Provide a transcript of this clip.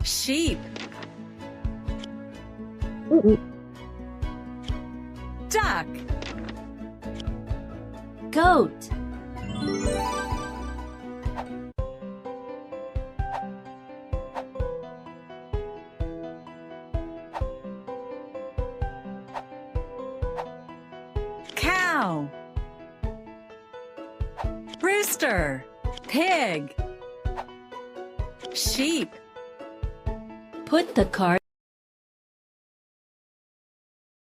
sheep, duck, goat, cow, rooster, pig, sheep. Put the card